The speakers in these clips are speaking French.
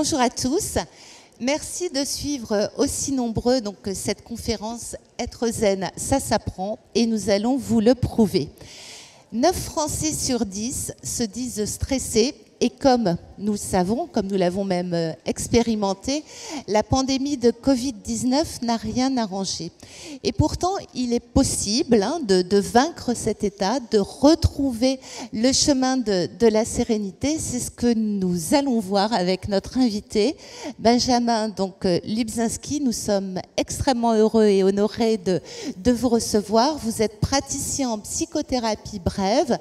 Bonjour à tous. Merci de suivre aussi nombreux cette conférence Être zen, ça s'apprend et nous allons vous le prouver. 9 Français sur 10 se disent stressés et comme nous le savons, comme nous l'avons même expérimenté, la pandémie de Covid-19 n'a rien arrangé. Et pourtant, il est possible de vaincre cet état, de retrouver le chemin de la sérénité. C'est ce que nous allons voir avec notre invité, Benjamin Lubzinski. Nous sommes extrêmement heureux et honorés de vous recevoir. Vous êtes praticien en psychothérapie brève,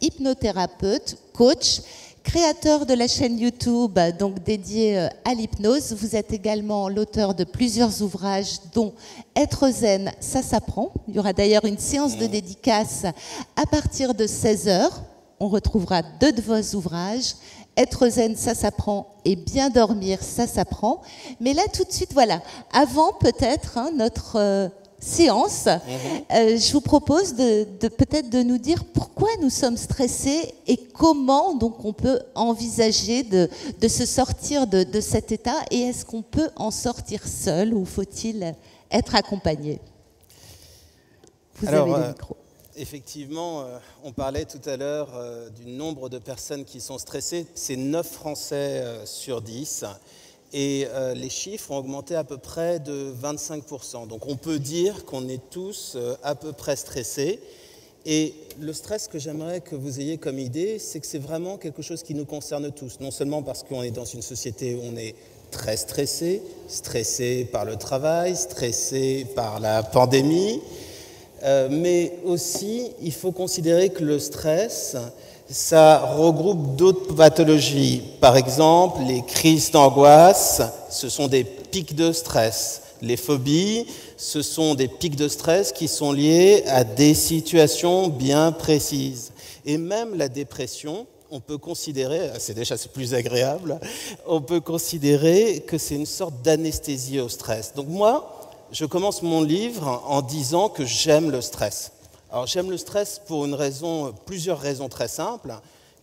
hypnothérapeute, coach, créateur de la chaîne YouTube dédiée à l'hypnose. Vous êtes également l'auteur de plusieurs ouvrages dont Être zen, ça s'apprend. Il y aura d'ailleurs une séance de dédicace à partir de 16h. On retrouvera 2 de vos ouvrages. Être zen, ça s'apprend et bien dormir, ça s'apprend. Mais là, tout de suite, voilà. Avant peut-être notre séance, je vous propose peut-être de nous dire pourquoi nous sommes stressés et comment on peut envisager de se sortir de cet état, et est-ce qu'on peut en sortir seul ou faut-il être accompagné? Vous avez le micro. Effectivement, on parlait tout à l'heure du nombre de personnes qui sont stressées. C'est 9 Français sur 10. Et les chiffres ont augmenté à peu près de 25%. Donc on peut dire qu'on est tous à peu près stressés. Et le stress que j'aimerais que vous ayez comme idée, c'est que c'est vraiment quelque chose qui nous concerne tous. Non seulement parce qu'on est dans une société où on est très stressé, stressé par le travail, stressé par la pandémie, mais aussi il faut considérer que le stress, ça regroupe d'autres pathologies. Par exemple, les crises d'angoisse, ce sont des pics de stress. Les phobies, ce sont des pics de stress qui sont liés à des situations bien précises. Et même la dépression, on peut considérer, c'est plus agréable, on peut considérer que c'est une sorte d'anesthésie au stress. Donc moi, je commence mon livre en disant que j'aime le stress. Alors j'aime le stress pour plusieurs raisons très simples.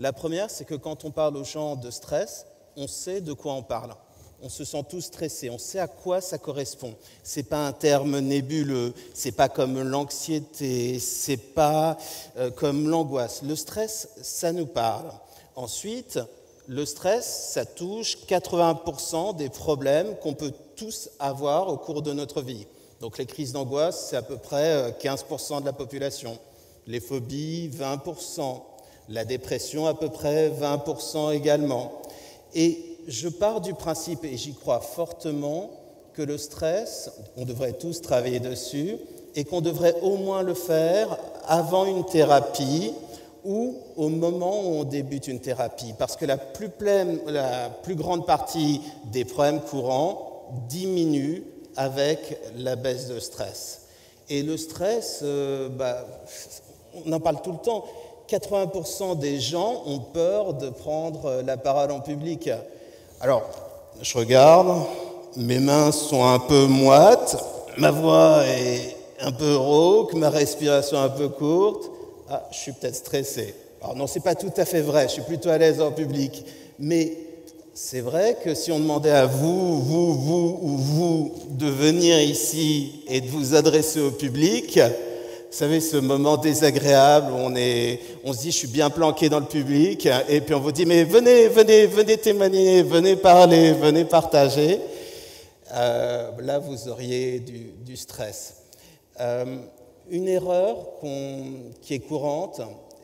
La première, c'est que quand on parle aux gens de stress, on sait de quoi on parle. On se sent tous stressés, on sait à quoi ça correspond. C'est pas un terme nébuleux, c'est pas comme l'anxiété, c'est pas comme l'angoisse. Le stress, ça nous parle. Ensuite, le stress, ça touche 80% des problèmes qu'on peut tous avoir au cours de notre vie. Donc les crises d'angoisse, c'est à peu près 15% de la population. Les phobies, 20%. La dépression, à peu près 20% également. Et je pars du principe, et j'y crois fortement, que le stress, on devrait tous travailler dessus, et qu'on devrait au moins le faire avant une thérapie ou au moment où on débute une thérapie. Parce que la plus grande partie des problèmes courants diminue avec la baisse de stress. Et le stress, on en parle tout le temps. 80% des gens ont peur de prendre la parole en public. Alors, je regarde, mes mains sont un peu moites, ma voix est un peu rauque, ma respiration un peu courte. Ah, je suis peut-être stressé. Alors non, c'est pas tout à fait vrai, je suis plutôt à l'aise en public. Mais c'est vrai que si on demandait à vous de venir ici et de vous adresser au public, vous savez, ce moment désagréable où on se dit je suis bien planqué dans le public, et puis on vous dit mais venez témoigner, venez parler, venez partager. Là, vous auriez du stress. Une erreur qui est courante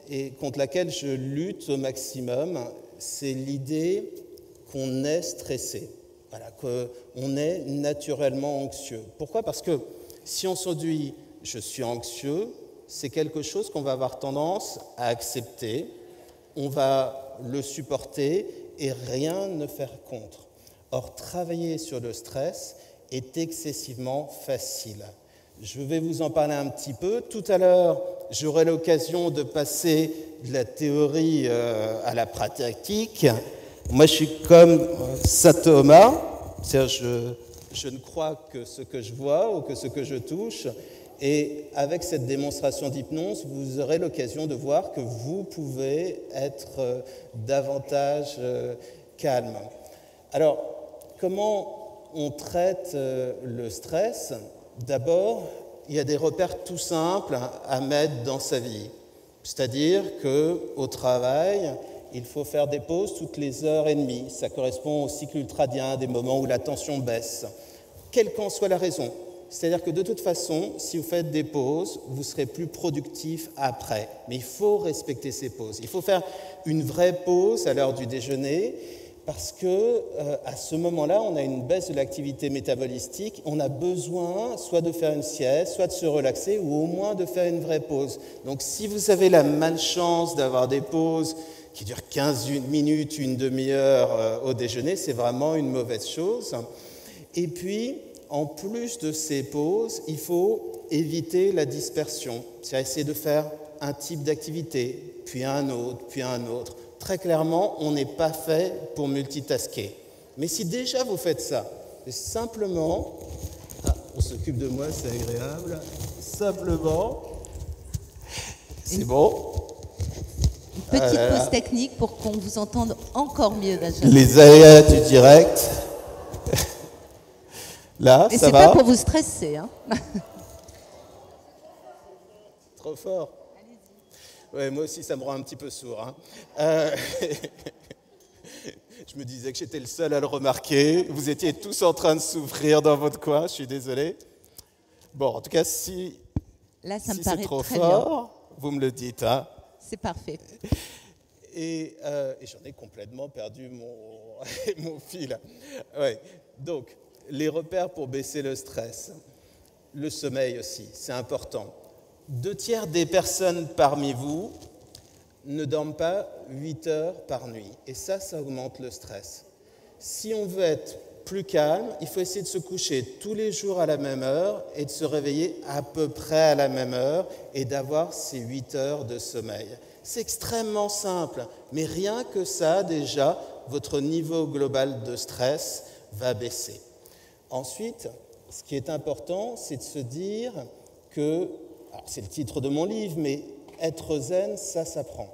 et contre laquelle je lutte au maximum, c'est l'idée qu'on est stressé, voilà, qu'on est naturellement anxieux. Pourquoi ? Parce que si on se dit « je suis anxieux », c'est quelque chose qu'on va avoir tendance à accepter, on va le supporter et rien ne faire contre. Or, travailler sur le stress est excessivement facile. Je vais vous en parler un petit peu. Tout à l'heure, j'aurai l'occasion de passer de la théorie à la pratique. Moi, je suis comme Saint Thomas, c'est-à-dire je ne crois que ce que je vois ou que ce que je touche. Et avec cette démonstration d'hypnose, vous aurez l'occasion de voir que vous pouvez être davantage calme. Alors, comment on traite le stress? D'abord, il y a des repères tout simples à mettre dans sa vie. C'est-à-dire qu'au travail, il faut faire des pauses toutes les heures et demie. Ça correspond au cycle ultradien, des moments où la tension baisse. Quelle qu'en soit la raison. C'est-à-dire que de toute façon, si vous faites des pauses, vous serez plus productif après. Mais il faut respecter ces pauses. Il faut faire une vraie pause à l'heure du déjeuner parce que à ce moment-là, on a une baisse de l'activité métabolistique. On a besoin soit de faire une sieste, soit de se relaxer ou au moins de faire une vraie pause. Donc si vous avez la malchance d'avoir des pauses qui durent 15 minutes, une demi-heure au déjeuner, c'est vraiment une mauvaise chose. Et puis, en plus de ces pauses, il faut éviter la dispersion. C'est-à-dire essayer de faire un type d'activité, puis un autre, puis un autre. Très clairement, on n'est pas fait pour multitasker. Mais si déjà vous faites ça, simplement, on s'occupe de moi, c'est agréable, simplement, c'est bon. Une petite pause technique pour qu'on vous entende encore mieux, Benjamin. Les aléas du direct. Là, et ça va. Et c'est pas pour vous stresser, hein. Trop fort. Ouais, moi aussi, ça me rend un petit peu sourd. Hein. Je me disais que j'étais le seul à le remarquer. Vous étiez tous en train de souffrir dans votre coin, je suis désolé. Bon, en tout cas, si, là, ça me c'est trop très fort, bien. Vous me le dites. Hein. C'est parfait. Et j'en ai complètement perdu mon fil. Ouais. Donc, les repères pour baisser le stress. Le sommeil aussi, c'est important. 2/3 des personnes parmi vous ne dorment pas 8 heures par nuit. Et ça augmente le stress. Si on veut être plus calme, il faut essayer de se coucher tous les jours à la même heure et de se réveiller à peu près à la même heure et d'avoir ces 8 heures de sommeil. C'est extrêmement simple, mais rien que ça, déjà, votre niveau global de stress va baisser. Ensuite, ce qui est important, c'est de se dire que, alors c'est le titre de mon livre, mais être zen, ça s'apprend.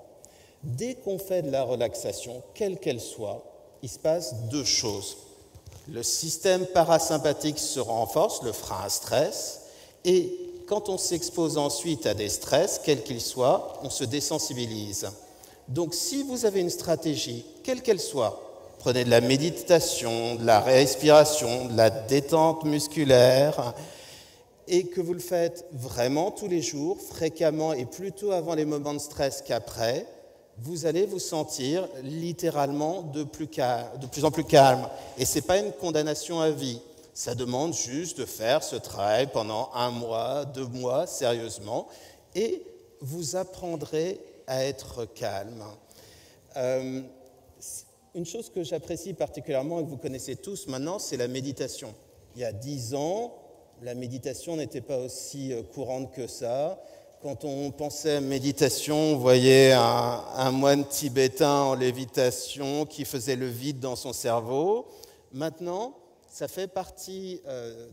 Dès qu'on fait de la relaxation, quelle qu'elle soit, il se passe 2 choses. Le système parasympathique se renforce, le frein à stress, et quand on s'expose ensuite à des stress, quels qu'ils soient, on se désensibilise. Donc si vous avez une stratégie, quelle qu'elle soit, prenez de la méditation, de la respiration, de la détente musculaire, et que vous le faites vraiment tous les jours, fréquemment et plutôt avant les moments de stress qu'après, vous allez vous sentir littéralement de plus en plus calme. Et ce n'est pas une condamnation à vie. Ça demande juste de faire ce travail pendant 1 mois, 2 mois, sérieusement, et vous apprendrez à être calme. Une chose que j'apprécie particulièrement et que vous connaissez tous maintenant, c'est la méditation. Il y a 10 ans, la méditation n'était pas aussi courante que ça. Quand on pensait à méditation, on voyait un moine tibétain en lévitation qui faisait le vide dans son cerveau. Maintenant, ça fait partie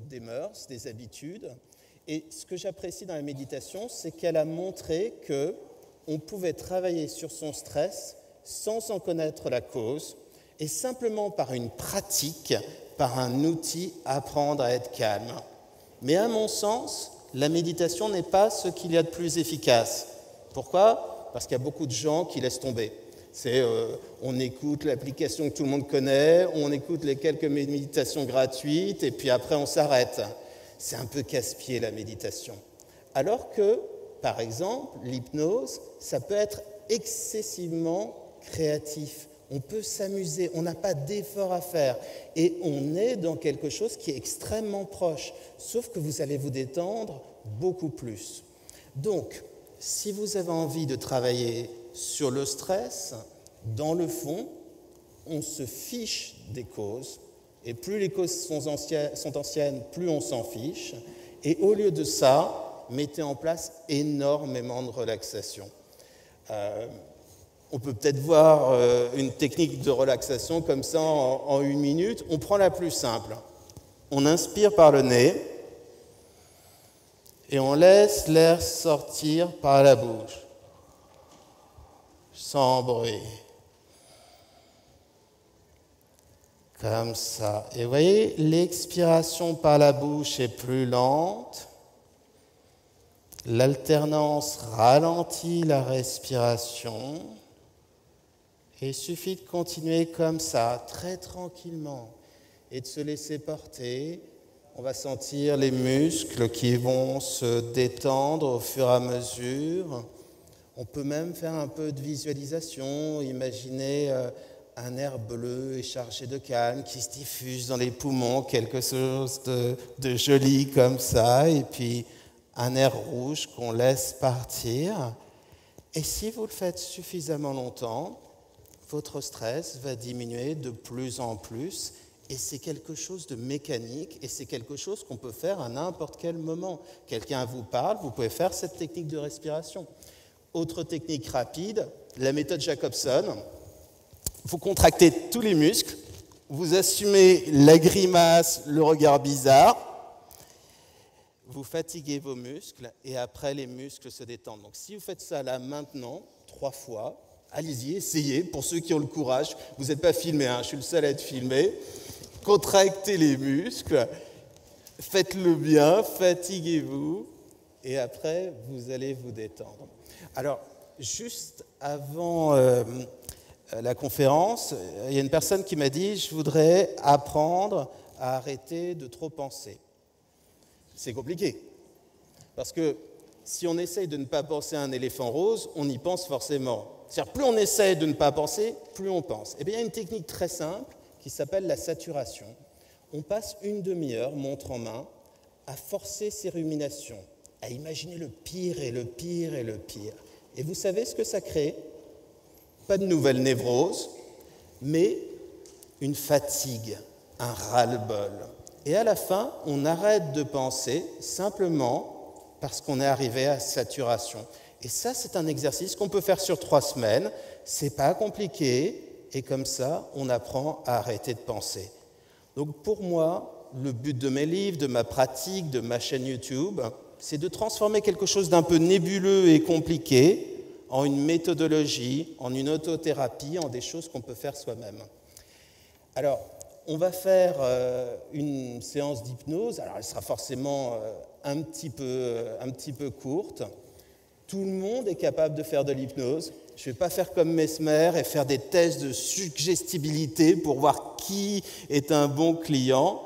des mœurs, des habitudes. Et ce que j'apprécie dans la méditation, c'est qu'elle a montré qu'on pouvait travailler sur son stress sans en connaître la cause et simplement par une pratique, par un outil, apprendre à être calme. Mais à mon sens, la méditation n'est pas ce qu'il y a de plus efficace. Pourquoi ? Parce qu'il y a beaucoup de gens qui laissent tomber. On écoute l'application que tout le monde connaît, on écoute les quelques méditations gratuites et puis après on s'arrête. C'est un peu casse-pied la méditation. Alors que, par exemple, l'hypnose, ça peut être excessivement créatif. On peut s'amuser, on n'a pas d'effort à faire et on est dans quelque chose qui est extrêmement proche, sauf que vous allez vous détendre beaucoup plus. Donc, si vous avez envie de travailler sur le stress, dans le fond, on se fiche des causes et plus les causes sont anciennes, plus on s'en fiche et au lieu de ça, mettez en place énormément de relaxation. On peut peut-être voir une technique de relaxation comme ça en 1 minute. On prend la plus simple. On inspire par le nez et on laisse l'air sortir par la bouche, sans bruit. Comme ça. Et vous voyez, l'expiration par la bouche est plus lente. L'alternance ralentit la respiration. Et il suffit de continuer comme ça, très tranquillement, et de se laisser porter. On va sentir les muscles qui vont se détendre au fur et à mesure. On peut même faire un peu de visualisation, imaginer un air bleu et chargé de calme qui se diffuse dans les poumons, quelque chose de joli comme ça, et puis un air rouge qu'on laisse partir. Et si vous le faites suffisamment longtemps, votre stress va diminuer de plus en plus, et c'est quelque chose de mécanique, et c'est quelque chose qu'on peut faire à n'importe quel moment. Quelqu'un vous parle, vous pouvez faire cette technique de respiration. Autre technique rapide, la méthode Jacobson. Vous contractez tous les muscles, vous assumez la grimace, le regard bizarre, vous fatiguez vos muscles, et après les muscles se détendent. Donc si vous faites ça là maintenant, 3 fois, allez-y, essayez, pour ceux qui ont le courage. Vous n'êtes pas filmé, hein, je suis le seul à être filmé. Contractez les muscles, faites-le bien, fatiguez-vous, et après, vous allez vous détendre. Alors, juste avant la conférence, il y a une personne qui m'a dit « Je voudrais apprendre à arrêter de trop penser ». C'est compliqué, parce que si on essaye de ne pas penser à un éléphant rose, on y pense forcément. C'est-à-dire, plus on essaie de ne pas penser, plus on pense. Eh bien, il y a une technique très simple qui s'appelle la saturation. On passe une demi-heure, montre en main, à forcer ses ruminations, à imaginer le pire et le pire et le pire. Et vous savez ce que ça crée? Pas de nouvelles névroses, mais une fatigue, un ras-le-bol. Et à la fin, on arrête de penser simplement parce qu'on est arrivé à saturation. Et ça, c'est un exercice qu'on peut faire sur 3 semaines. C'est pas compliqué, et comme ça, on apprend à arrêter de penser. Donc pour moi, le but de mes livres, de ma pratique, de ma chaîne YouTube, c'est de transformer quelque chose d'un peu nébuleux et compliqué en une méthodologie, en une autothérapie, en des choses qu'on peut faire soi-même. Alors, on va faire une séance d'hypnose. Alors, elle sera forcément un petit peu courte. Tout le monde est capable de faire de l'hypnose. Je ne vais pas faire comme Mesmer et faire des tests de suggestibilité pour voir qui est un bon client.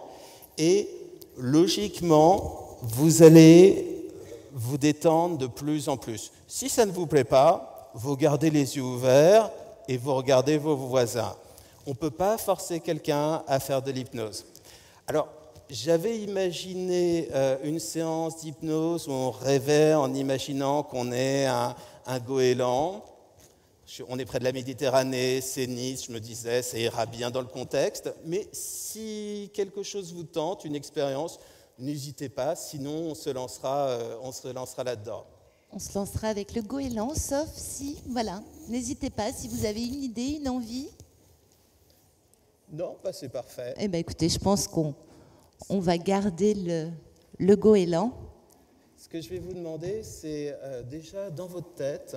Et logiquement, vous allez vous détendre de plus en plus. Si ça ne vous plaît pas, vous gardez les yeux ouverts et vous regardez vos voisins. On ne peut pas forcer quelqu'un à faire de l'hypnose. Alors, j'avais imaginé une séance d'hypnose où on rêvait en imaginant qu'on est un goéland. On est près de la Méditerranée, c'est Nice, je me disais, ça ira bien dans le contexte. Mais si quelque chose vous tente, une expérience, n'hésitez pas, sinon on se lancera là-dedans. On se lancera avec le goéland, sauf si, voilà, n'hésitez pas, si vous avez une idée, une envie. Non, c'est parfait. Eh bien, écoutez, je pense qu'on va garder le goéland. Ce que je vais vous demander, c'est déjà dans votre tête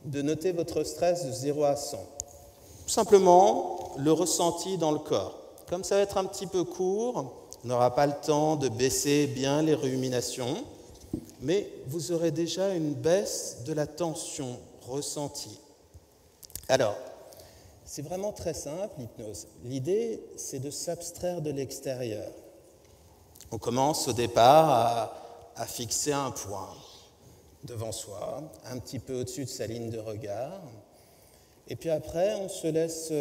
de noter votre stress de 0 à 100. Simplement le ressenti dans le corps. Comme ça va être un petit peu court, on n'aura pas le temps de baisser bien les ruminations, mais vous aurez déjà une baisse de la tension ressentie. Alors, c'est vraiment très simple, l'hypnose. L'idée, c'est de s'abstraire de l'extérieur. On commence au départ à fixer un point devant soi, un petit peu au-dessus de sa ligne de regard. Et puis après, on se laisse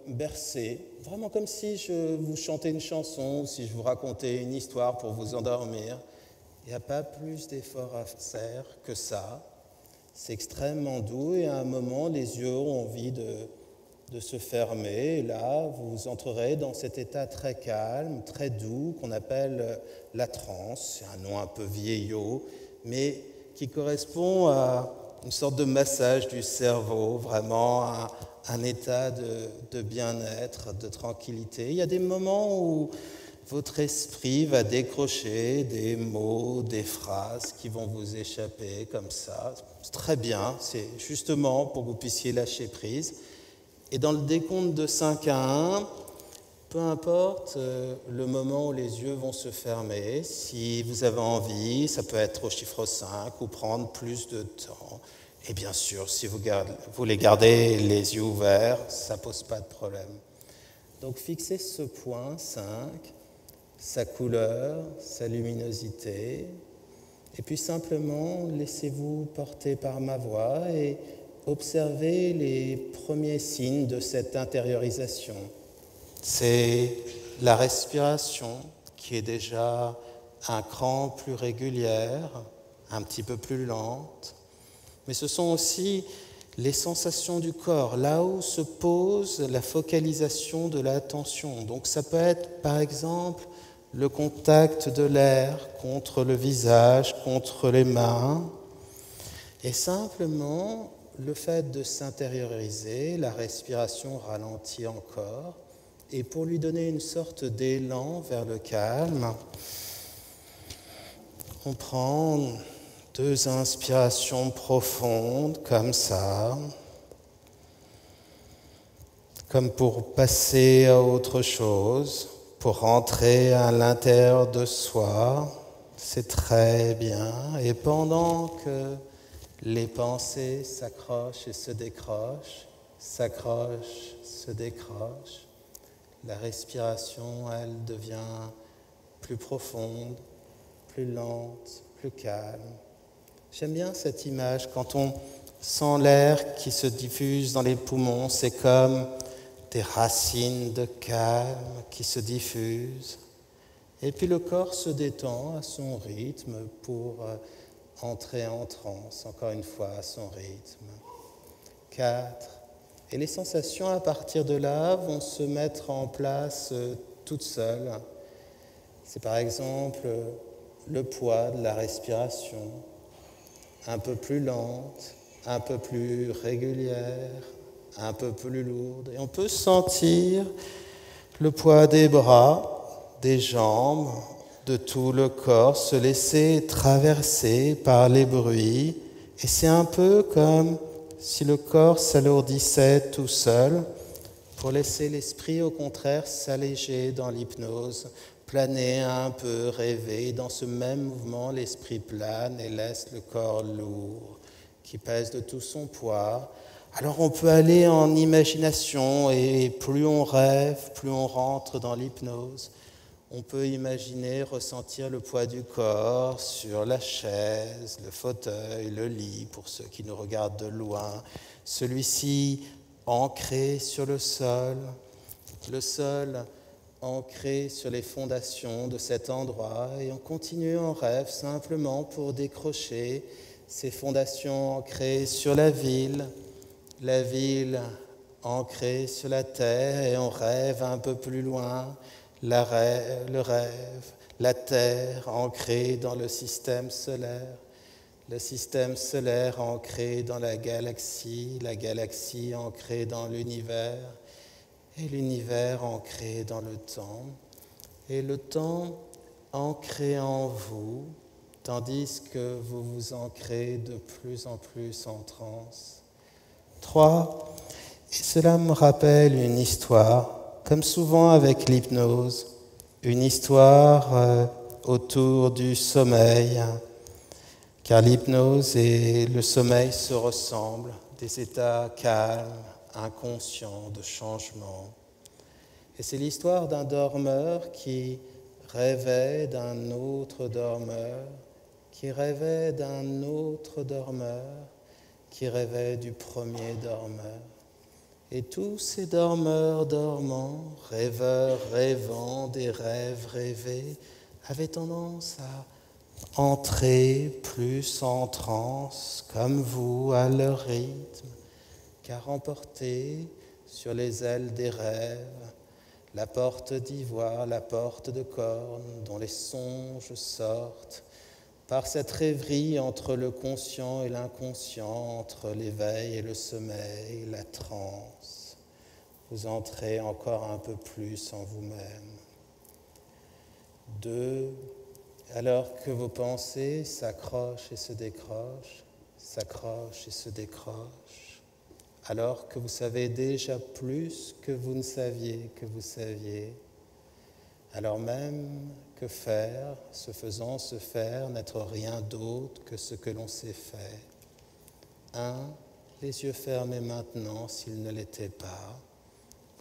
bercer, vraiment comme si je vous chantais une chanson ou si je vous racontais une histoire pour vous endormir. Il n'y a pas plus d'effort à faire que ça. C'est extrêmement doux et à un moment, les yeux ont envie de se fermer. Et là, vous entrerez dans cet état très calme, très doux, qu'on appelle la transe. C'est un nom un peu vieillot, mais qui correspond à une sorte de massage du cerveau, vraiment un état de bien-être, de tranquillité. Il y a des moments où votre esprit va décrocher des mots, des phrases qui vont vous échapper comme ça. C'est très bien, c'est justement pour que vous puissiez lâcher prise. Et dans le décompte de 5 à 1, peu importe le moment où les yeux vont se fermer, si vous avez envie, ça peut être au chiffre 5 ou prendre plus de temps. Et bien sûr, si vous voulez garder les yeux ouverts, ça ne pose pas de problème. Donc fixez ce point 5, sa couleur, sa luminosité, et puis simplement laissez-vous porter par ma voix et observez les premiers signes de cette intériorisation. C'est la respiration qui est déjà un cran plus régulière, un petit peu plus lente, mais ce sont aussi les sensations du corps, là où se pose la focalisation de l'attention. Donc ça peut être par exemple le contact de l'air contre le visage, contre les mains, et simplement le fait de s'intérioriser, la respiration ralentit encore, et pour lui donner une sorte d'élan vers le calme, on prend 2 inspirations profondes comme ça, comme pour passer à autre chose, pour rentrer à l'intérieur de soi. C'est très bien. Et pendant que les pensées s'accrochent et se décrochent, s'accrochent, se décrochent, la respiration, elle devient plus profonde, plus lente, plus calme. J'aime bien cette image, quand on sent l'air qui se diffuse dans les poumons, c'est comme des racines de calme qui se diffusent. Et puis le corps se détend à son rythme pour entrer en transe, encore une fois à son rythme. 4. Et les sensations à partir de là vont se mettre en place toutes seules. C'est par exemple le poids de la respiration, un peu plus lente, un peu plus régulière, un peu plus lourde. Et on peut sentir le poids des bras, des jambes, de tout le corps se laisser traverser par les bruits. Et c'est un peu comme si le corps s'alourdissait tout seul pour laisser l'esprit, au contraire, s'alléger dans l'hypnose, planer un peu, rêver. Dans ce même mouvement, l'esprit plane et laisse le corps lourd, qui pèse de tout son poids. Alors on peut aller en imagination et plus on rêve, plus on rentre dans l'hypnose. On peut imaginer ressentir le poids du corps sur la chaise, le fauteuil, le lit, pour ceux qui nous regardent de loin. Celui-ci ancré sur le sol ancré sur les fondations de cet endroit. Et on continue en rêve simplement pour décrocher ces fondations ancrées sur la ville ancrée sur la terre, et on rêve un peu plus loin. Le rêve, la Terre ancrée dans le système solaire ancré dans la galaxie ancrée dans l'univers, et l'univers ancré dans le temps, et le temps ancré en vous, tandis que vous vous ancrez de plus en plus en transe. 3. Et cela me rappelle une histoire, comme souvent avec l'hypnose, une histoire autour du sommeil, car l'hypnose et le sommeil se ressemblent, des états calmes, inconscients, de changement. Et c'est l'histoire d'un dormeur qui rêvait d'un autre dormeur, qui rêvait d'un autre dormeur, qui rêvait du premier dormeur. Et tous ces dormeurs dormants, rêveurs rêvant des rêves rêvés, avaient tendance à entrer plus en transe, comme vous, à leur rythme, car emportés sur les ailes des rêves, la porte d'ivoire, la porte de corne, dont les songes sortent, par cette rêverie entre le conscient et l'inconscient, entre l'éveil et le sommeil, la transe, vous entrez encore un peu plus en vous-même. 2. Alors que vos pensées s'accrochent et se décrochent, s'accrochent et se décrochent, alors que vous savez déjà plus que vous ne saviez que vous saviez. Alors même que faire, se faisant se faire, n'être rien d'autre que ce que l'on sait faire. Les yeux fermés maintenant s'ils ne l'étaient pas.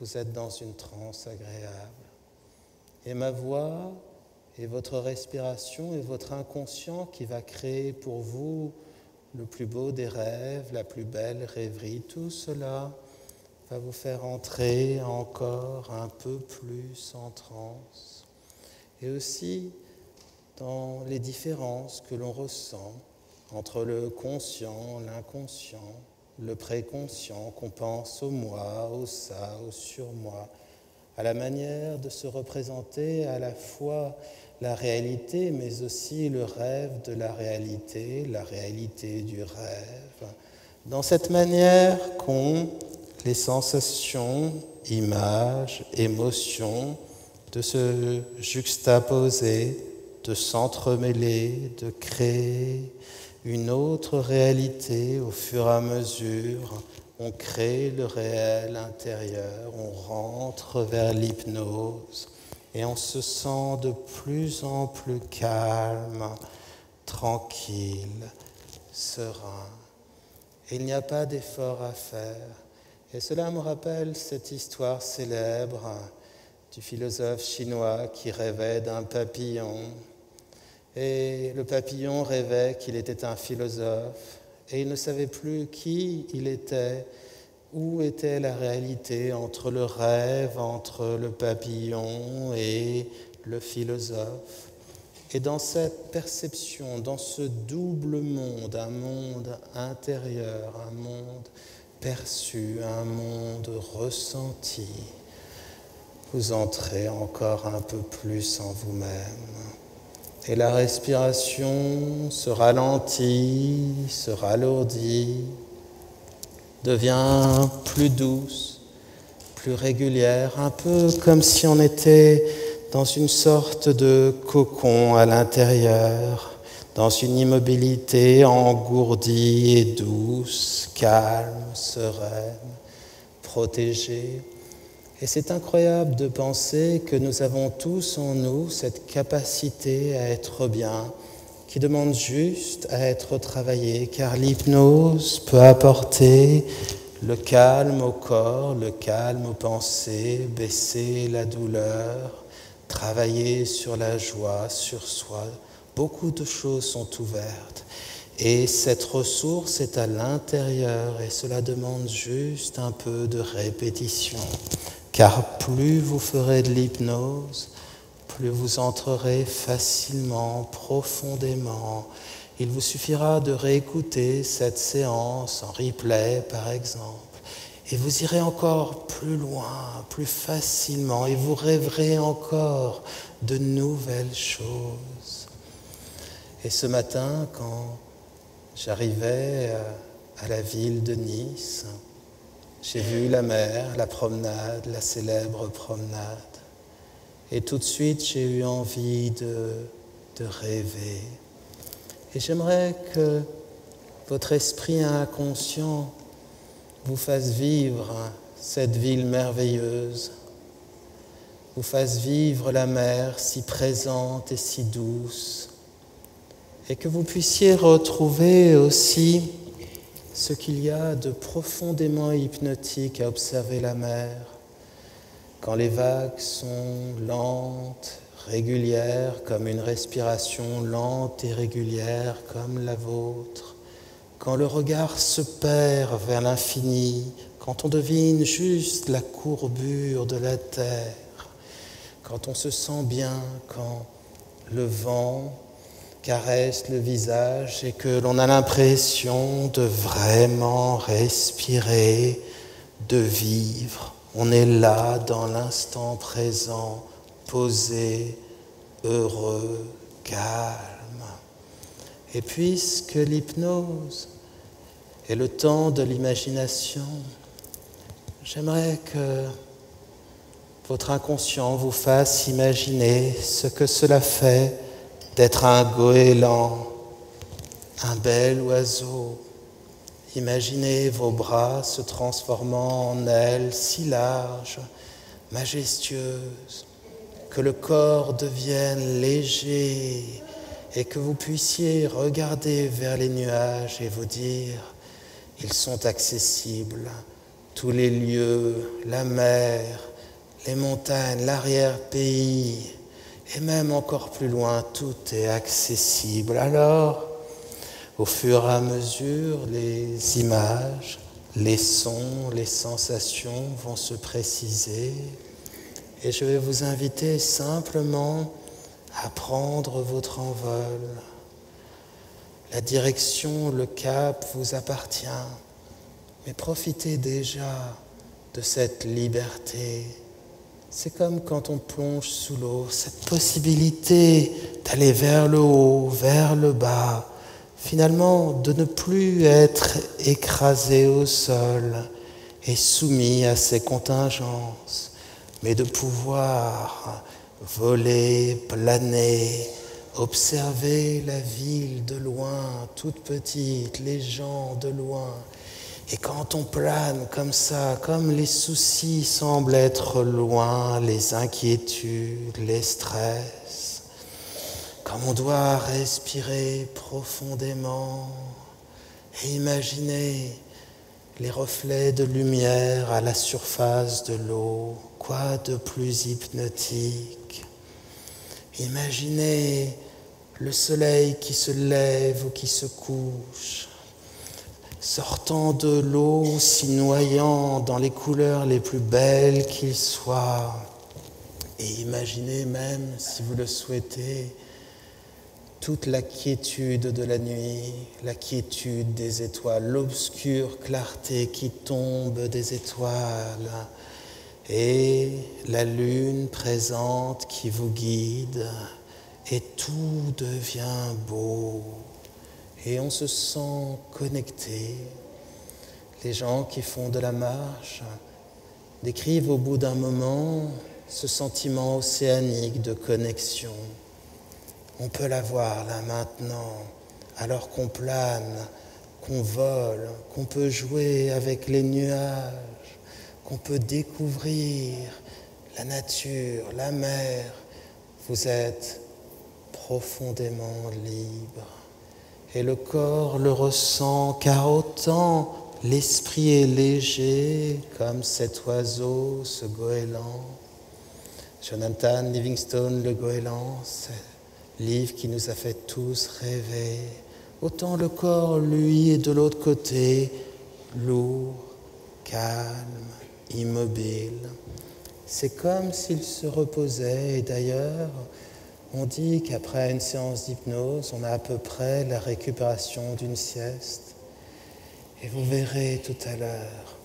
Vous êtes dans une transe agréable. Et ma voix et votre respiration et votre inconscient qui va créer pour vous le plus beau des rêves, la plus belle rêverie, tout cela va vous faire entrer encore un peu plus en transe. Et aussi dans les différences que l'on ressent entre le conscient, l'inconscient, le préconscient, qu'on pense au moi, au ça, au surmoi, à la manière de se représenter à la fois la réalité, mais aussi le rêve de la réalité du rêve. Dans cette manière qu'ont les sensations, images, émotions, de se juxtaposer, de s'entremêler, de créer une autre réalité au fur et à mesure. On crée le réel intérieur, on rentre vers l'hypnose et on se sent de plus en plus calme, tranquille, serein. Et il n'y a pas d'effort à faire. Et cela me rappelle cette histoire célèbre du philosophe chinois qui rêvait d'un papillon. Et le papillon rêvait qu'il était un philosophe et il ne savait plus qui il était, où était la réalité entre le rêve, entre le papillon et le philosophe. Et dans cette perception, dans ce double monde, un monde intérieur, un monde perçu, un monde ressenti, vous entrez encore un peu plus en vous-même. Et la respiration se ralentit, se ralourdit, devient plus douce, plus régulière, un peu comme si on était dans une sorte de cocon à l'intérieur, dans une immobilité engourdie et douce, calme, sereine, protégée. Et c'est incroyable de penser que nous avons tous en nous cette capacité à être bien, qui demande juste à être travaillée, car l'hypnose peut apporter le calme au corps, le calme aux pensées, baisser la douleur, travailler sur la joie, sur soi. Beaucoup de choses sont ouvertes. Et cette ressource est à l'intérieur et cela demande juste un peu de répétition. Car plus vous ferez de l'hypnose, plus vous entrerez facilement, profondément. Il vous suffira de réécouter cette séance en replay, par exemple, et vous irez encore plus loin, plus facilement, et vous rêverez encore de nouvelles choses. Et ce matin, quand j'arrivais à la ville de Nice, j'ai vu la mer, la promenade, la célèbre promenade. Et tout de suite, j'ai eu envie de rêver. Et j'aimerais que votre esprit inconscient vous fasse vivre cette ville merveilleuse, vous fasse vivre la mer si présente et si douce, et que vous puissiez retrouver aussi ce qu'il y a de profondément hypnotique à observer la mer, quand les vagues sont lentes, régulières, comme une respiration lente et régulière comme la vôtre, quand le regard se perd vers l'infini, quand on devine juste la courbure de la terre, quand on se sent bien, quand le vent caresse le visage et que l'on a l'impression de vraiment respirer, de vivre. On est là dans l'instant présent, posé, heureux, calme. Et puisque l'hypnose est le temps de l'imagination, j'aimerais que votre inconscient vous fasse imaginer ce que cela fait d'être un goéland, un bel oiseau. Imaginez vos bras se transformant en ailes si larges, majestueuses, que le corps devienne léger et que vous puissiez regarder vers les nuages et vous dire « Ils sont accessibles, tous les lieux, la mer, les montagnes, l'arrière-pays, et même encore plus loin, tout est accessible. » Alors, au fur et à mesure, les images, les sons, les sensations vont se préciser et je vais vous inviter simplement à prendre votre envol. La direction, le cap vous appartient, mais profitez déjà de cette liberté. C'est comme quand on plonge sous l'eau, cette possibilité d'aller vers le haut, vers le bas, finalement de ne plus être écrasé au sol et soumis à ses contingences, mais de pouvoir voler, planer, observer la ville de loin, toute petite, les gens de loin. Et quand on plane comme ça, comme les soucis semblent être loin, les inquiétudes, les stress, comme on doit respirer profondément et imaginer les reflets de lumière à la surface de l'eau, quoi de plus hypnotique? Imaginez le soleil qui se lève ou qui se couche, sortant de l'eau, s'y noyant dans les couleurs les plus belles qu'il soit. Et imaginez même, si vous le souhaitez, toute la quiétude de la nuit, la quiétude des étoiles, l'obscure clarté qui tombe des étoiles et la lune présente qui vous guide et tout devient beau et on se sent connecté. Les gens qui font de la marche décrivent au bout d'un moment ce sentiment océanique de connexion. On peut l'avoir là maintenant, alors qu'on plane, qu'on vole, qu'on peut jouer avec les nuages, qu'on peut découvrir la nature, la mer. Vous êtes profondément libre. Et le corps le ressent, car autant l'esprit est léger, comme cet oiseau, ce goéland. Jonathan Livingstone, le goéland, c'est livre qui nous a fait tous rêver. Autant le corps, lui, est de l'autre côté, lourd, calme, immobile. C'est comme s'il se reposait. Et d'ailleurs, on dit qu'après une séance d'hypnose, on a à peu près la récupération d'une sieste. Et vous verrez tout à l'heure,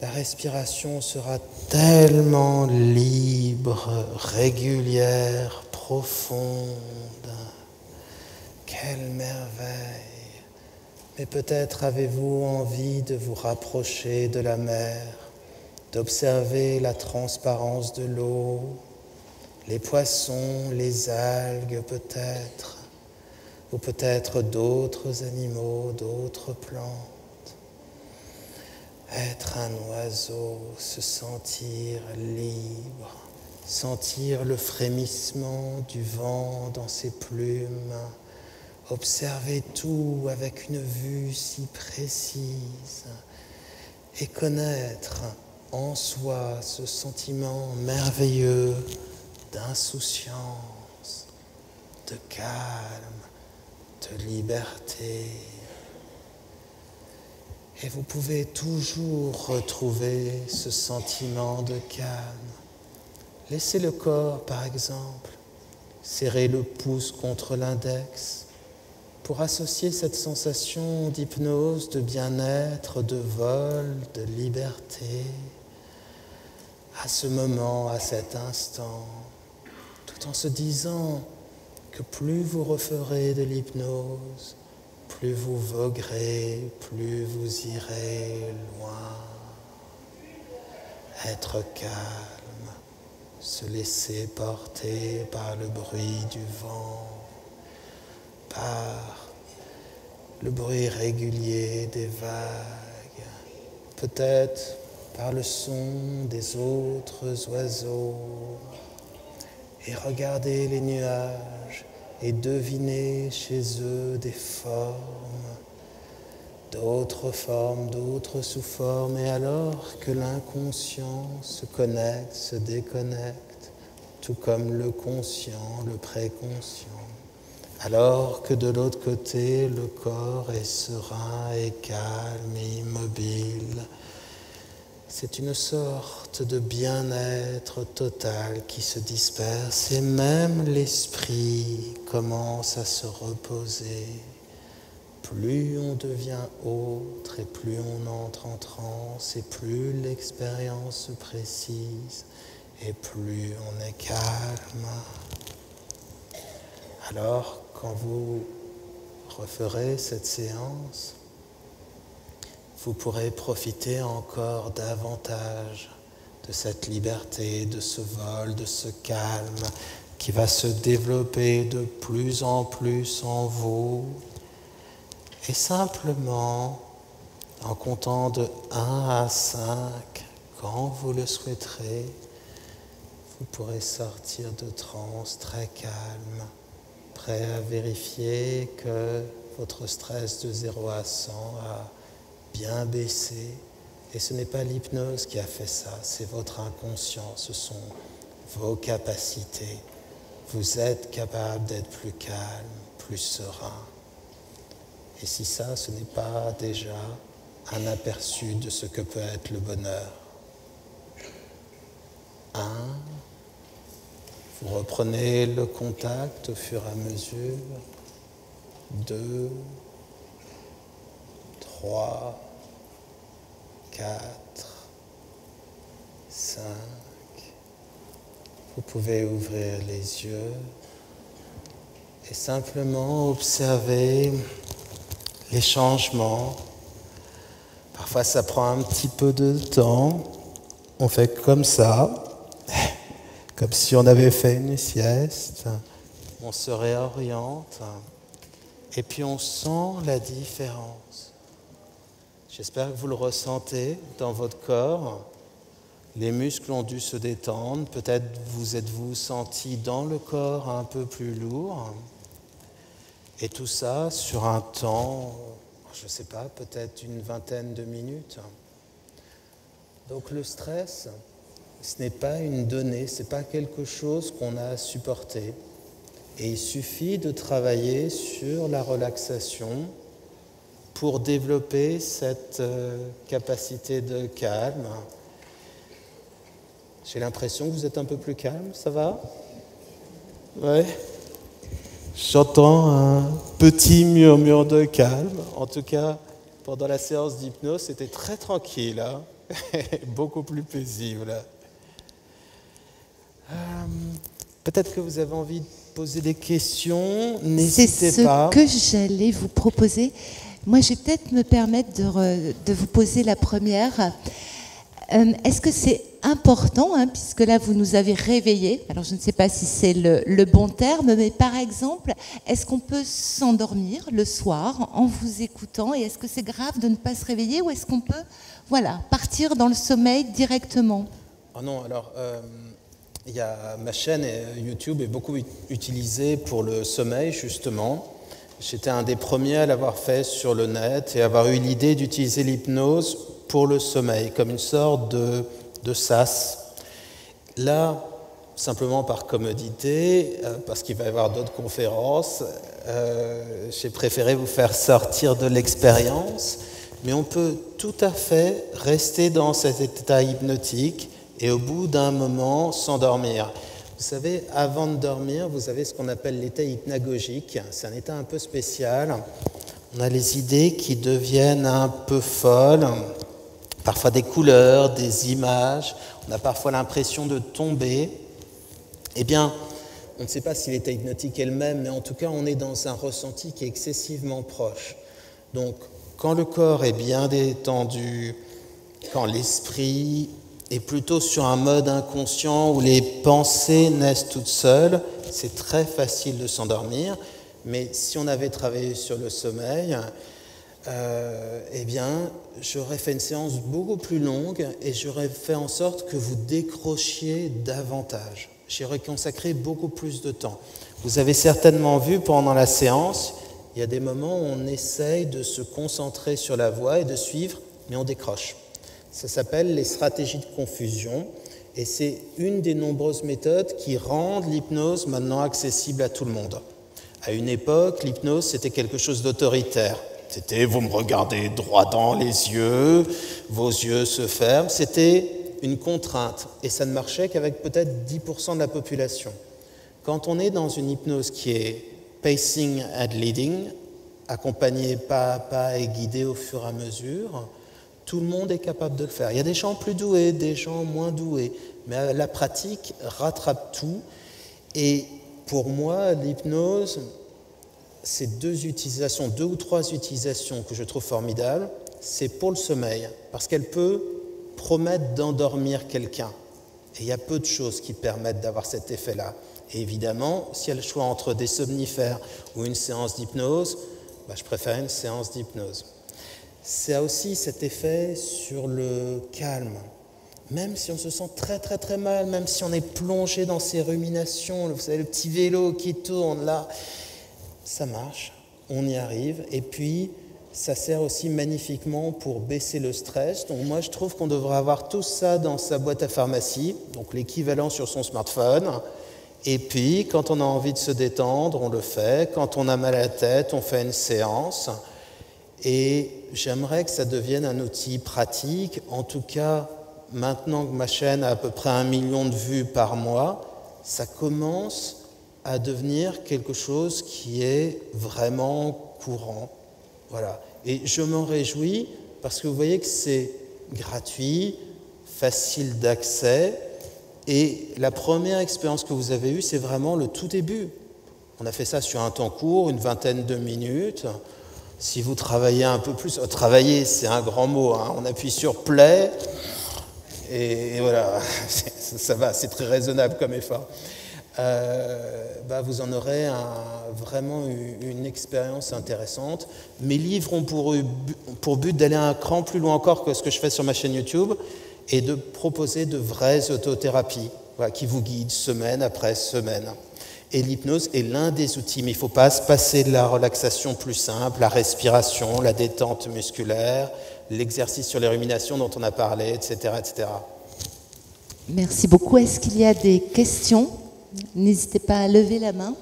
la respiration sera tellement libre, régulière, profonde. Quelle merveille! Mais peut-être avez-vous envie de vous rapprocher de la mer, d'observer la transparence de l'eau, les poissons, les algues peut-être, ou peut-être d'autres animaux, d'autres plantes. Être un oiseau, se sentir libre, sentir le frémissement du vent dans ses plumes, observer tout avec une vue si précise et connaître en soi ce sentiment merveilleux d'insouciance, de calme, de liberté. Et vous pouvez toujours retrouver ce sentiment de calme. Laissez le corps, par exemple, serrer le pouce contre l'index pour associer cette sensation d'hypnose, de bien-être, de vol, de liberté à ce moment, à cet instant, tout en se disant que plus vous referez de l'hypnose, plus vous voguerez, plus vous irez loin. Être calme, se laisser porter par le bruit du vent, par le bruit régulier des vagues, peut-être par le son des autres oiseaux, et regarder les nuages et deviner chez eux des formes, d'autres sous-formes, et alors que l'inconscient se connecte, se déconnecte, tout comme le conscient, le préconscient, alors que de l'autre côté, le corps est serein et calme et immobile. C'est une sorte de bien-être total qui se disperse et même l'esprit commence à se reposer. Plus on devient autre et plus on entre en transe et plus l'expérience se précise et plus on est calme. Alors, quand vous referez cette séance, vous pourrez profiter encore davantage de cette liberté, de ce vol, de ce calme qui va se développer de plus en plus en vous. Et simplement, en comptant de 1 à 5, quand vous le souhaiterez, vous pourrez sortir de transe très calme, prêt à vérifier que votre stress de 0 à 100 a bien baissé. Et ce n'est pas l'hypnose qui a fait ça, c'est votre inconscient, ce sont vos capacités. Vous êtes capable d'être plus calme, plus serein. Et si ça, ce n'est pas déjà un aperçu de ce que peut être le bonheur. 1, vous reprenez le contact au fur et à mesure. 2, 3, 4, 5. Vous pouvez ouvrir les yeux et simplement observer les changements. Parfois ça prend un petit peu de temps. On fait comme ça, comme si on avait fait une sieste. On se réoriente et puis on sent la différence. J'espère que vous le ressentez dans votre corps. Les muscles ont dû se détendre. Peut-être vous êtes-vous senti dans le corps un peu plus lourd. Et tout ça sur un temps, je ne sais pas, peut-être une vingtaine de minutes. Donc le stress, ce n'est pas une donnée, ce n'est pas quelque chose qu'on a à supporter. Et il suffit de travailler sur la relaxation pour développer cette capacité de calme. J'ai l'impression que vous êtes un peu plus calme, ça va ? Ouais. J'entends un petit murmure de calme. En tout cas, pendant la séance d'hypnose, c'était très tranquille, hein. Beaucoup plus paisible. Peut-être que vous avez envie de poser des questions, n'hésitez pas. C'est ce que j'allais vous proposer. Moi, je vais peut-être me permettre de vous poser la première. Est-ce que c'est important, hein, puisque là vous nous avez réveillés, alors je ne sais pas si c'est le bon terme, mais par exemple, est-ce qu'on peut s'endormir le soir en vous écoutant, et est-ce que c'est grave de ne pas se réveiller, ou est-ce qu'on peut partir dans le sommeil directement ? Oh non, alors ma chaîne YouTube est beaucoup utilisée pour le sommeil justement. J'étais un des premiers à l'avoir fait sur le net et avoir eu l'idée d'utiliser l'hypnose pour le sommeil, comme une sorte de sas. Là, simplement par commodité, parce qu'il va y avoir d'autres conférences, j'ai préféré vous faire sortir de l'expérience, mais on peut tout à fait rester dans cet état hypnotique et au bout d'un moment s'endormir. Vous savez, avant de dormir, vous avez ce qu'on appelle l'état hypnagogique. C'est un état un peu spécial. On a les idées qui deviennent un peu folles, parfois des couleurs, des images. On a parfois l'impression de tomber. Eh bien, on ne sait pas si l'état hypnotique est le même, mais en tout cas, on est dans un ressenti qui est excessivement proche. Donc, quand le corps est bien détendu, quand l'esprit est plutôt sur un mode inconscient où les pensées naissent toutes seules, c'est très facile de s'endormir. Mais si on avait travaillé sur le sommeil, eh bien, j'aurais fait une séance beaucoup plus longue et j'aurais fait en sorte que vous décrochiez davantage. J'y aurais consacré beaucoup plus de temps. Vous avez certainement vu pendant la séance, il y a des moments où on essaye de se concentrer sur la voix et de suivre, mais on décroche. Ça s'appelle les stratégies de confusion et c'est une des nombreuses méthodes qui rendent l'hypnose maintenant accessible à tout le monde. À une époque, l'hypnose, c'était quelque chose d'autoritaire. C'était « vous me regardez droit dans les yeux, vos yeux se ferment ». C'était une contrainte et ça ne marchait qu'avec peut-être 10% de la population. Quand on est dans une hypnose qui est pacing and leading, accompagnée pas à pas et guidée au fur et à mesure, tout le monde est capable de le faire. Il y a des gens plus doués, des gens moins doués, mais la pratique rattrape tout. Et pour moi, l'hypnose, c'est deux ou trois utilisations que je trouve formidables. C'est pour le sommeil, parce qu'elle peut promettre d'endormir quelqu'un. Et il y a peu de choses qui permettent d'avoir cet effet-là. Et évidemment, si il y a le choix entre des somnifères ou une séance d'hypnose, je préfère une séance d'hypnose. C'est aussi cet effet sur le calme. Même si on se sent très très très mal, même si on est plongé dans ces ruminations, vous savez, le petit vélo qui tourne là, ça marche, on y arrive. Et puis, ça sert aussi magnifiquement pour baisser le stress. Donc moi, je trouve qu'on devrait avoir tout ça dans sa boîte à pharmacie, donc l'équivalent sur son smartphone. Et puis, quand on a envie de se détendre, on le fait. Quand on a mal à la tête, on fait une séance. Et j'aimerais que ça devienne un outil pratique. En tout cas, maintenant que ma chaîne a à peu près 1 million de vues par mois, ça commence à devenir quelque chose qui est vraiment courant. Voilà. Et je m'en réjouis parce que vous voyez que c'est gratuit, facile d'accès. Et la première expérience que vous avez eue, c'est vraiment le tout début. On a fait ça sur un temps court, une vingtaine de minutes. Si vous travaillez un peu plus, travailler, c'est un grand mot, hein. On appuie sur play et voilà, ça va, c'est très raisonnable comme effort. Vous en aurez vraiment une expérience intéressante. Mes livres ont pour but d'aller un cran plus loin encore que ce que je fais sur ma chaîne YouTube et de proposer de vraies autothérapies qui vous guident semaine après semaine. Et l'hypnose est l'un des outils, mais il ne faut pas se passer de la relaxation plus simple, la respiration, la détente musculaire, l'exercice sur les ruminations dont on a parlé, etc., etc. Merci beaucoup. Est-ce qu'il y a des questions ? N'hésitez pas à lever la main.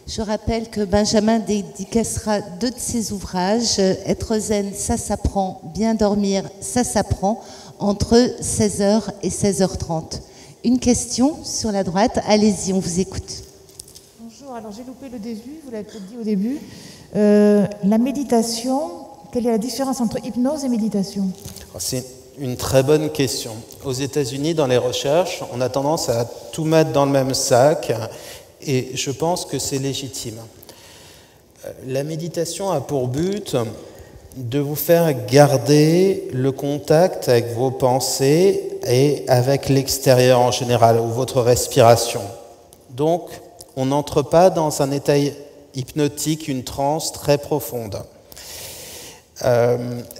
Je rappelle que Benjamin dédicacera 2 de ses ouvrages. Être zen, ça s'apprend. Bien dormir, ça s'apprend. Entre 16h et 16h30. Une question sur la droite. Allez-y, on vous écoute. Bonjour. Alors j'ai loupé le début, vous l'avez peut-être dit au début. La méditation, quelle est la différence entre hypnose et méditation ? C'est une très bonne question. Aux États-Unis, dans les recherches, on a tendance à tout mettre dans le même sac et je pense que c'est légitime. La méditation a pour but de vous faire garder le contact avec vos pensées et avec l'extérieur en général, ou votre respiration. Donc, on n'entre pas dans un état hypnotique, une transe très profonde.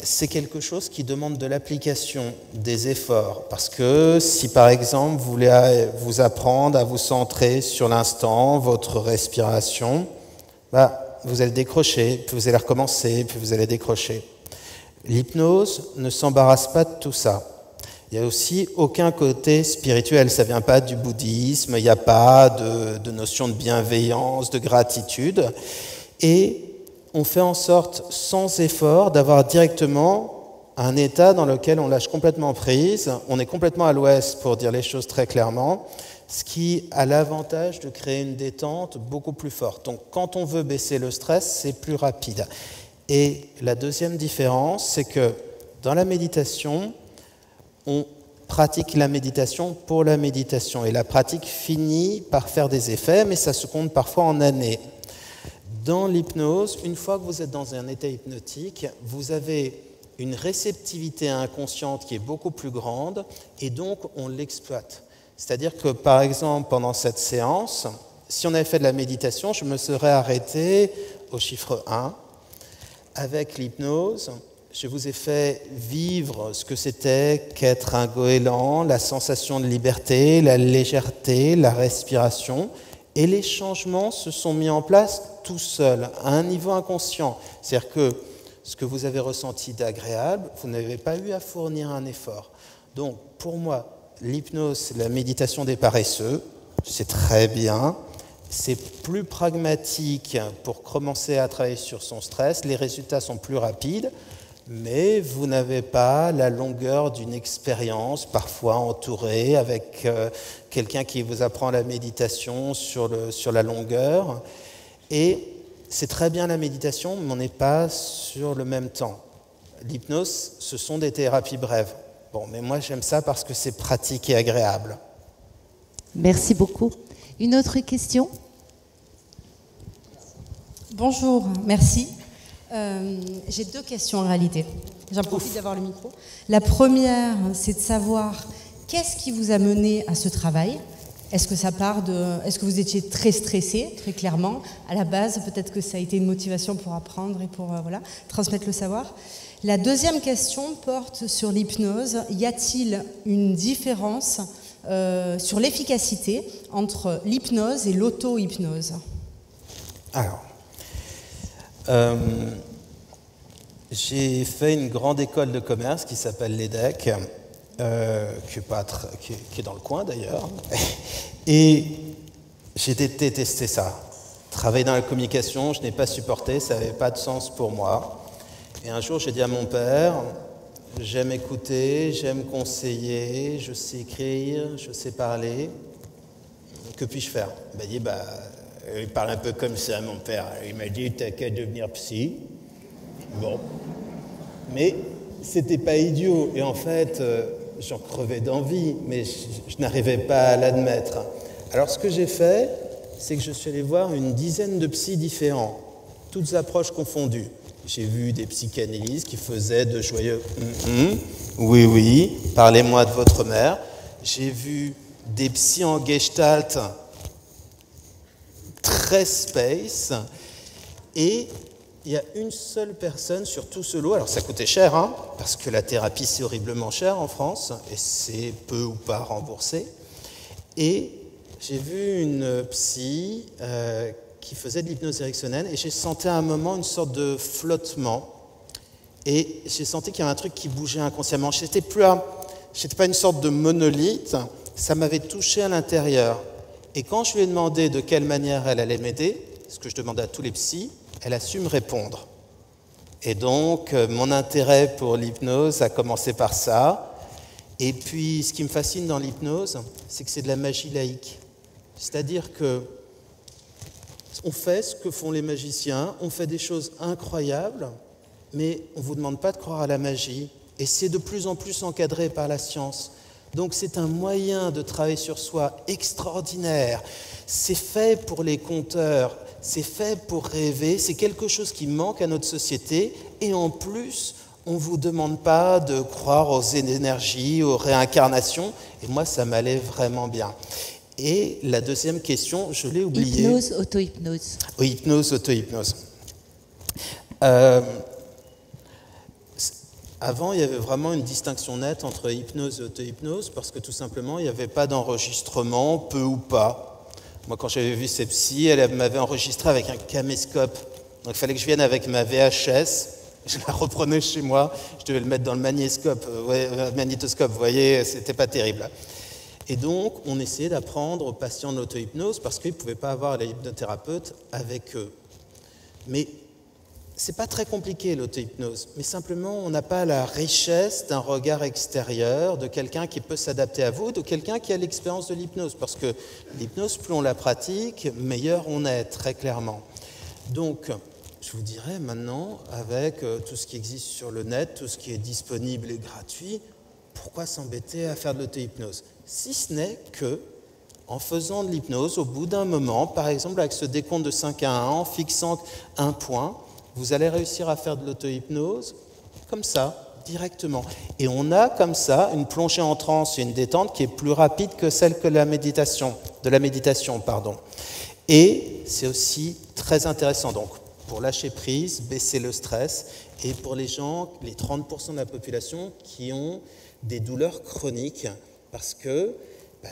C'est quelque chose qui demande de l'application, des efforts. Parce que si, par exemple, vous voulez vous apprendre à vous centrer sur l'instant, votre respiration, vous allez décrocher, puis vous allez recommencer, puis vous allez décrocher. L'hypnose ne s'embarrasse pas de tout ça. Il n'y a aussi aucun côté spirituel, ça ne vient pas du bouddhisme, il n'y a pas de notion de bienveillance, de gratitude. Et on fait en sorte, sans effort, d'avoir directement un état dans lequel on lâche complètement prise, on est complètement à l'ouest, pour dire les choses très clairement, ce qui a l'avantage de créer une détente beaucoup plus forte. Donc quand on veut baisser le stress, c'est plus rapide. Et la deuxième différence, c'est que dans la méditation, on pratique la méditation pour la méditation. Et la pratique finit par faire des effets, mais ça se compte parfois en années. Dans l'hypnose, une fois que vous êtes dans un état hypnotique, vous avez une réceptivité inconsciente qui est beaucoup plus grande et donc on l'exploite. C'est-à-dire que, par exemple, pendant cette séance, Si on avait fait de la méditation, je me serais arrêté au chiffre 1. Avec l'hypnose, je vous ai fait vivre ce que c'était qu'être un goéland, la sensation de liberté, la légèreté, la respiration. Et les changements se sont mis en place tout seuls, à un niveau inconscient. C'est-à-dire que ce que vous avez ressenti d'agréable, vous n'avez pas eu à fournir un effort. Donc, pour moi, l'hypnose, c'est la méditation des paresseux. C'est très bien. C'est plus pragmatique pour commencer à travailler sur son stress. Les résultats sont plus rapides, mais vous n'avez pas la longueur d'une expérience, parfois entourée avec quelqu'un qui vous apprend la méditation sur la longueur. Et c'est très bien la méditation, mais on n'est pas sur le même temps. L'hypnose, ce sont des thérapies brèves. Bon, mais moi j'aime ça parce que c'est pratique et agréable. Merci beaucoup. Une autre question ? Bonjour, merci. J'ai 2 questions en réalité. J'en profite d'avoir le micro. La première, c'est de savoir qu'est-ce qui vous a mené à ce travail ? Est-ce que ça part de... Est-ce que vous étiez très stressé, très clairement ? À la base, peut-être que ça a été une motivation pour apprendre et pour transmettre le savoir. La deuxième question porte sur l'hypnose. Y a-t-il une différence sur l'efficacité entre l'hypnose et l'auto-hypnose ? Alors, j'ai fait une grande école de commerce qui s'appelle l'EDEC, qui est dans le coin d'ailleurs, et j'ai détesté ça. Travailler dans la communication, je n'ai pas supporté, ça n'avait pas de sens pour moi. Et un jour, j'ai dit à mon père, j'aime écouter, j'aime conseiller, je sais écrire, je sais parler, que puis-je faire ? Il m'a dit, il parle un peu comme ça, mon père. Il m'a dit, t'as qu'à devenir psy. Bon. Mais c'était pas idiot. Et en fait, j'en crevais d'envie, mais je n'arrivais pas à l'admettre. Alors, ce que j'ai fait, c'est que je suis allé voir une dizaine de psys différents, toutes approches confondues. J'ai vu des psychanalystes qui faisaient de joyeux « oui, oui, parlez-moi de votre mère ». J'ai vu des psys en gestalt très space, et il y a une seule personne sur tout ce lot, alors ça coûtait cher, parce que la thérapie c'est horriblement cher en France, et c'est peu ou pas remboursé, et j'ai vu une psy qui faisait de l'hypnose ericksonienne, et j'ai senti à un moment une sorte de flottement, et j'ai senti qu'il y avait un truc qui bougeait inconsciemment. J'étais pas une sorte de monolithe, ça m'avait touché à l'intérieur. Et quand je lui ai demandé de quelle manière elle allait m'aider, ce que je demande à tous les psys, elle a su me répondre. Et donc, mon intérêt pour l'hypnose a commencé par ça. Et puis, ce qui me fascine dans l'hypnose, c'est que c'est de la magie laïque. C'est-à-dire que on fait ce que font les magiciens, on fait des choses incroyables, mais on ne vous demande pas de croire à la magie. Et c'est de plus en plus encadré par la science. Donc c'est un moyen de travailler sur soi extraordinaire. C'est fait pour les conteurs, c'est fait pour rêver, c'est quelque chose qui manque à notre société. Et en plus, on ne vous demande pas de croire aux énergies, aux réincarnations. Et moi, ça m'allait vraiment bien. Et la deuxième question, je l'ai oubliée. Hypnose, auto-hypnose. Oui, hypnose, auto-hypnose. Avant, il y avait vraiment une distinction nette entre hypnose et auto-hypnose parce que tout simplement, il n'y avait pas d'enregistrement, peu ou pas. Moi, quand j'avais vu ces psys, elle m'avait enregistré avec un caméscope. Donc, il fallait que je vienne avec ma VHS. Je la reprenais chez moi. Je devais le mettre dans le magnétoscope. Vous voyez, c'était pas terrible. Et donc, on essayait d'apprendre aux patients de l'auto-hypnose parce qu'ils ne pouvaient pas avoir les hypnothérapeutes avec eux. Mais c'est pas très compliqué l'auto-hypnose, mais simplement on n'a pas la richesse d'un regard extérieur, de quelqu'un qui peut s'adapter à vous, de quelqu'un qui a l'expérience de l'hypnose, parce que l'hypnose, plus on la pratique, meilleur on est, très clairement. Donc, je vous dirais maintenant, avec tout ce qui existe sur le net, tout ce qui est disponible et gratuit, pourquoi s'embêter à faire de l'auto-hypnose ? Si ce n'est que, en faisant de l'hypnose, au bout d'un moment, par exemple avec ce décompte de 5 à 1, en fixant un point, vous allez réussir à faire de l'auto-hypnose comme ça, directement. Et on a comme ça une plongée en transe et une détente qui est plus rapide que celle de la méditation. Et c'est aussi très intéressant, donc, pour lâcher prise, baisser le stress, et pour les gens, les 30% de la population qui ont des douleurs chroniques, parce que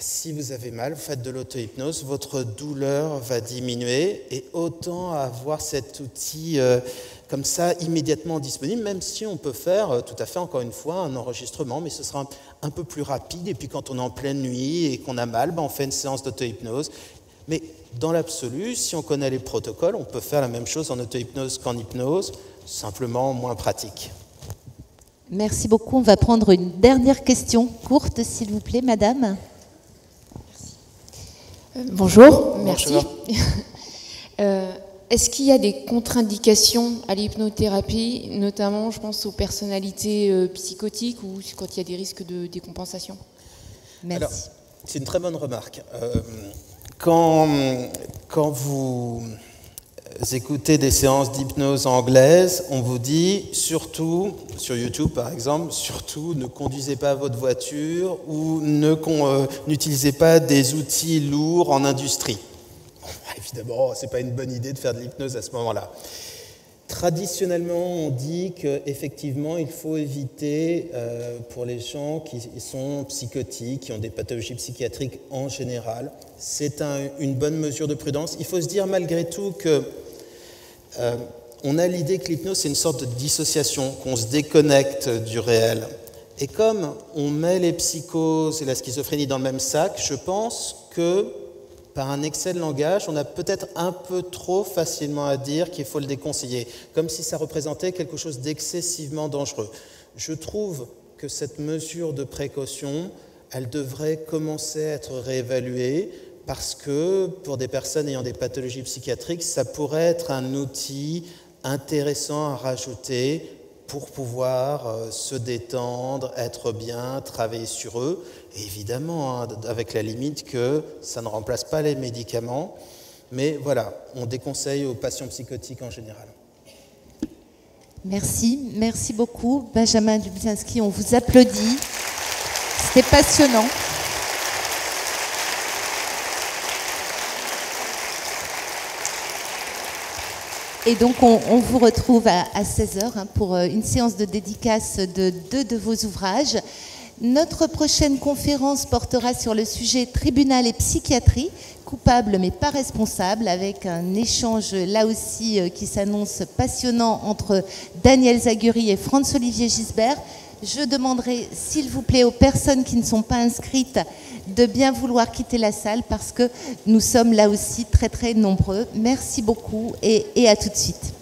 si vous avez mal, vous faites de l'auto-hypnose, votre douleur va diminuer, et autant avoir cet outil comme ça immédiatement disponible, même si on peut faire tout à fait, encore une fois, un enregistrement, mais ce sera un peu plus rapide, et puis quand on est en pleine nuit et qu'on a mal, on fait une séance d'auto-hypnose. Mais dans l'absolu, si on connaît les protocoles, on peut faire la même chose en auto-hypnose qu'en hypnose, simplement moins pratique. Merci beaucoup. On va prendre une dernière question courte, s'il vous plaît, madame. Bonjour, merci. Bonjour. Est-ce qu'il y a des contre-indications à l'hypnothérapie, notamment, je pense, aux personnalités psychotiques ou quand il y a des risques de décompensation? Merci. Alors, c'est une très bonne remarque. Quand vous écoutez des séances d'hypnose anglaise, on vous dit, surtout, sur YouTube par exemple, surtout ne conduisez pas votre voiture ou n'utilisez pas des outils lourds en industrie. Bon, évidemment, ce n'est pas une bonne idée de faire de l'hypnose à ce moment-là. Traditionnellement, on dit qu'effectivement, il faut éviter, pour les gens qui sont psychotiques, qui ont des pathologies psychiatriques en général, c'est une bonne mesure de prudence. Il faut se dire malgré tout que on a l'idée que l'hypnose, c'est une sorte de dissociation, qu'on se déconnecte du réel. Et comme on met les psychoses et la schizophrénie dans le même sac, je pense que par un excès de langage, on a peut-être un peu trop facilement à dire qu'il faut le déconseiller, comme si ça représentait quelque chose d'excessivement dangereux. Je trouve que cette mesure de précaution, elle devrait commencer à être réévaluée, parce que pour des personnes ayant des pathologies psychiatriques, ça pourrait être un outil intéressant à rajouter pour pouvoir se détendre, être bien, travailler sur eux. Et évidemment, avec la limite que ça ne remplace pas les médicaments. Mais voilà, on déconseille aux patients psychotiques en général. Merci beaucoup. Benjamin Dubzinski, on vous applaudit. C'était passionnant. Et donc, on vous retrouve à 16h pour une séance de dédicace de 2 de vos ouvrages. Notre prochaine conférence portera sur le sujet tribunal et psychiatrie, coupable mais pas responsable, avec un échange là aussi qui s'annonce passionnant entre Daniel Zaguri et Franz-Olivier Gisbert. Je demanderai, s'il vous plaît, aux personnes qui ne sont pas inscrites de bien vouloir quitter la salle parce que nous sommes là aussi très très nombreux. Merci beaucoup et à tout de suite.